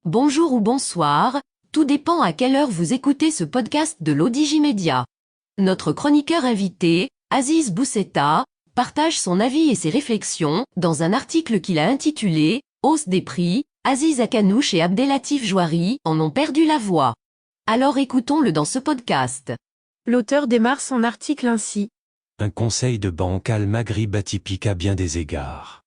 Bonjour ou bonsoir, tout dépend à quelle heure vous écoutez ce podcast de l'Odigimédia. Notre chroniqueur invité, Aziz Bousseta, partage son avis et ses réflexions dans un article qu'il a intitulé « Hausse des prix, Aziz Akanouche et Abdelatif Jouari en ont perdu la voix ». Alors écoutons-le dans ce podcast. L'auteur démarre son article ainsi. Un conseil de banque Al-Maghrib atypique à bien des égards.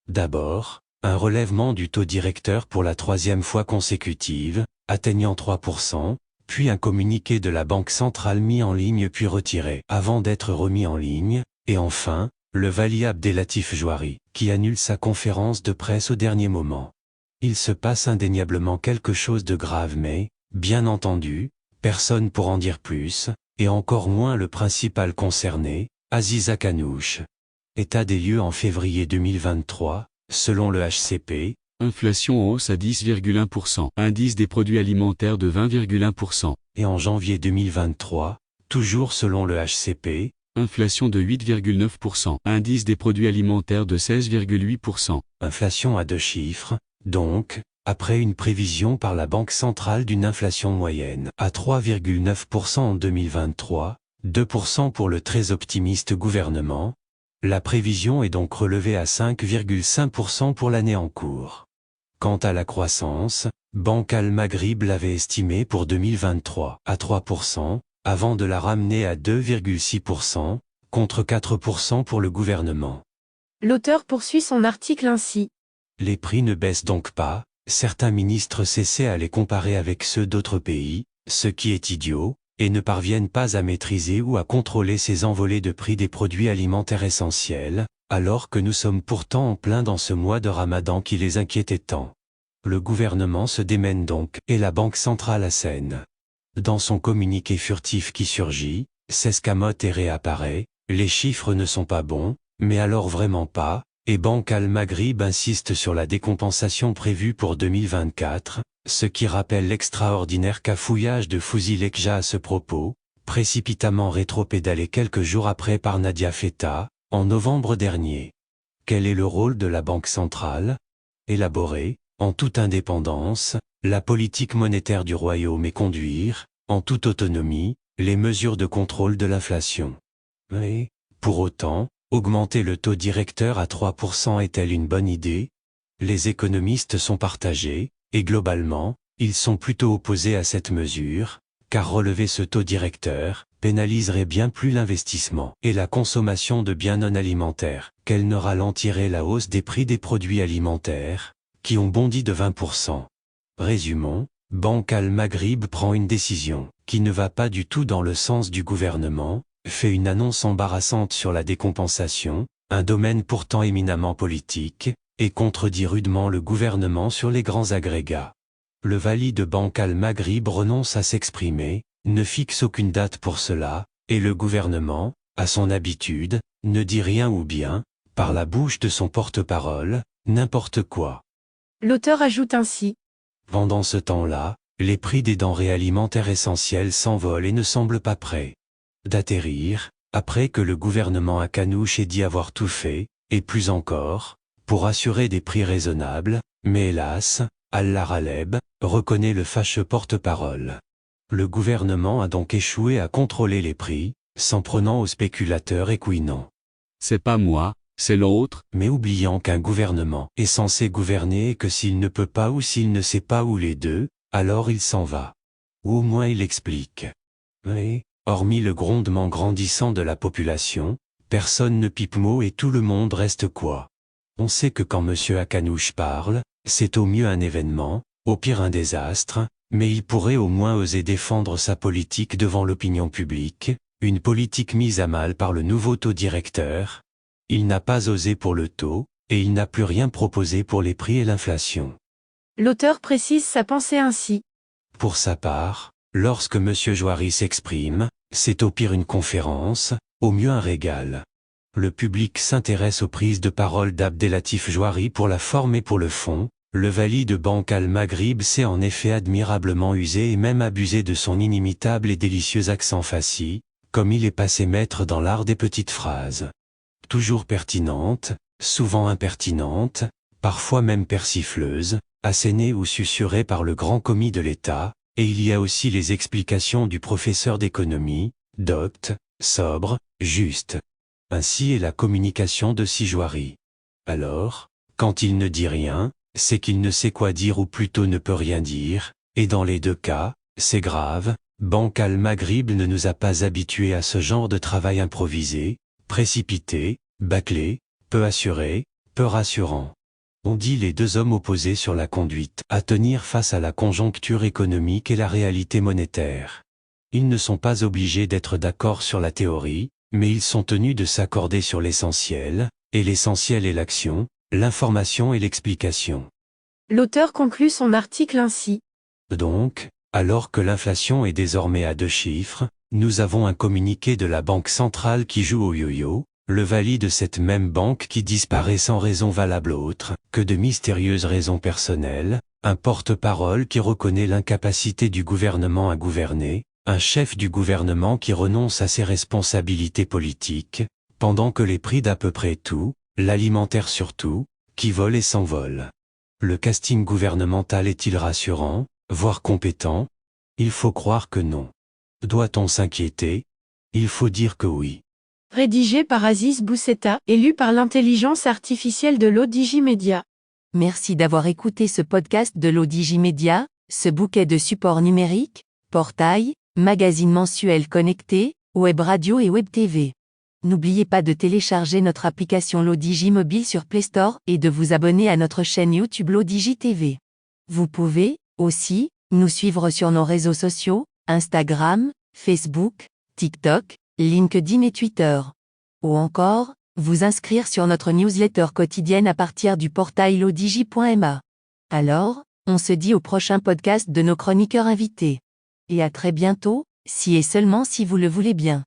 D'abord, un relèvement du taux directeur pour la troisième fois consécutive, atteignant 3%, puis un communiqué de la Banque centrale mis en ligne puis retiré avant d'être remis en ligne, et enfin, le Wali Abdelatif Jouari, qui annule sa conférence de presse au dernier moment. Il se passe indéniablement quelque chose de grave mais, bien entendu, personne pour en dire plus, et encore moins le principal concerné, Aziz Akanouche. État des lieux en février 2023, selon le HCP. Inflation en hausse à 10,1%. Indice des produits alimentaires de 20,1%. Et en janvier 2023, toujours selon le HCP. Inflation de 8,9%. Indice des produits alimentaires de 16,8%. Inflation à deux chiffres, donc, après une prévision par la Banque centrale d'une inflation moyenne à 3,9% en 2023, 2% pour le très optimiste gouvernement. La prévision est donc relevée à 5,5% pour l'année en cours. Quant à la croissance, Banque Al-Maghrib l'avait estimée pour 2023 à 3%, avant de la ramener à 2,6%, contre 4% pour le gouvernement. L'auteur poursuit son article ainsi. Les prix ne baissent donc pas, certains ministres cessaient à les comparer avec ceux d'autres pays, ce qui est idiot, et ne parviennent pas à maîtriser ou à contrôler ces envolées de prix des produits alimentaires essentiels, alors que nous sommes pourtant en plein dans ce mois de Ramadan qui les inquiétait tant. Le gouvernement se démène donc, et la Banque centrale assène. Dans son communiqué furtif qui surgit, s'escamote et réapparaît, les chiffres ne sont pas bons, mais alors vraiment pas, et Banque Al-Maghrib insiste sur la décompensation prévue pour 2024, ce qui rappelle l'extraordinaire cafouillage de Fouzi Lekja à ce propos, précipitamment rétropédalé quelques jours après par Nadia Feta, en novembre dernier. Quel est le rôle de la Banque centrale? Élaborer, en toute indépendance, la politique monétaire du royaume et conduire, en toute autonomie, les mesures de contrôle de l'inflation. Mais, pour autant, augmenter le taux directeur à 3% est-elle une bonne idée? Les économistes sont partagés, et globalement, ils sont plutôt opposés à cette mesure, car relever ce taux directeur pénaliserait bien plus l'investissement et la consommation de biens non alimentaires, qu'elle ne ralentirait la hausse des prix des produits alimentaires, qui ont bondi de 20%. Résumons, Banque Al-Maghrib prend une décision, qui ne va pas du tout dans le sens du gouvernement, fait une annonce embarrassante sur la décompensation, un domaine pourtant éminemment politique, et contredit rudement le gouvernement sur les grands agrégats. Le Wali de Banque Al-Maghrib renonce à s'exprimer, ne fixe aucune date pour cela, et le gouvernement, à son habitude, ne dit rien ou bien, par la bouche de son porte-parole, n'importe quoi. L'auteur ajoute ainsi. Pendant ce temps-là, les prix des denrées alimentaires essentielles s'envolent et ne semblent pas prêts d'atterrir, après que le gouvernement Akanouche ait dit avoir tout fait, et plus encore, pour assurer des prix raisonnables, mais hélas, Al-Laraleb reconnaît le fâcheux porte-parole. Le gouvernement a donc échoué à contrôler les prix, s'en prenant aux spéculateurs et couinant. C'est pas moi, c'est l'autre. Mais oubliant qu'un gouvernement est censé gouverner et que s'il ne peut pas ou s'il ne sait pas où les deux, alors il s'en va. Ou au moins il explique. Mais, hormis le grondement grandissant de la population, personne ne pipe mot et tout le monde reste quoi. On sait que quand M. Akanouche parle, c'est au mieux un événement, au pire un désastre, mais il pourrait au moins oser défendre sa politique devant l'opinion publique, une politique mise à mal par le nouveau taux directeur. Il n'a pas osé pour le taux, et il n'a plus rien proposé pour les prix et l'inflation. L'auteur précise sa pensée ainsi. Pour sa part, lorsque M. Jouari s'exprime, c'est au pire une conférence, au mieux un régal. Le public s'intéresse aux prises de parole d'Abdelatif Jouari pour la forme et pour le fond. Le Wali de Banque Al-Maghrib s'est en effet admirablement usé et même abusé de son inimitable et délicieux accent fassi, comme il est passé maître dans l'art des petites phrases. Toujours pertinentes, souvent impertinentes, parfois même persifleuses, assénées ou susurrées par le grand commis de l'État, et il y a aussi les explications du professeur d'économie, docte, sobre, juste. Ainsi est la communication de Sijoari. Alors, quand il ne dit rien, c'est qu'il ne sait quoi dire ou plutôt ne peut rien dire, et dans les deux cas, c'est grave. Banque Al-Maghrib ne nous a pas habitués à ce genre de travail improvisé, précipité, bâclé, peu assuré, peu rassurant. On dit les deux hommes opposés sur la conduite à tenir face à la conjoncture économique et la réalité monétaire. Ils ne sont pas obligés d'être d'accord sur la théorie, mais ils sont tenus de s'accorder sur l'essentiel, et l'essentiel est l'action, l'information et l'explication. L'auteur conclut son article ainsi. Donc, alors que l'inflation est désormais à 2 chiffres, nous avons un communiqué de la Banque centrale qui joue au yo-yo, le valide de cette même banque qui disparaît sans raison valable autre que de mystérieuses raisons personnelles, un porte-parole qui reconnaît l'incapacité du gouvernement à gouverner, un chef du gouvernement qui renonce à ses responsabilités politiques, pendant que les prix d'à peu près tout, l'alimentaire surtout, qui volent et s'envolent. Le casting gouvernemental est-il rassurant, voire compétent? Il faut croire que non. Doit-on s'inquiéter? Il faut dire que oui. Rédigé par Aziz Bousseta, élu par l'intelligence artificielle de l'Odigimédia. Merci d'avoir écouté ce podcast de l'Odigimédia, ce bouquet de supports numériques, portail, magazine mensuel connecté, web radio et web TV. N'oubliez pas de télécharger notre application l'Odigi Mobile sur Play Store et de vous abonner à notre chaîne YouTube l'Odigi TV. Vous pouvez, aussi, nous suivre sur nos réseaux sociaux, Instagram, Facebook, TikTok, LinkedIn et Twitter. Ou encore, vous inscrire sur notre newsletter quotidienne à partir du portail lodigi.ma. Alors, on se dit au prochain podcast de nos chroniqueurs invités. Et à très bientôt, si et seulement si vous le voulez bien.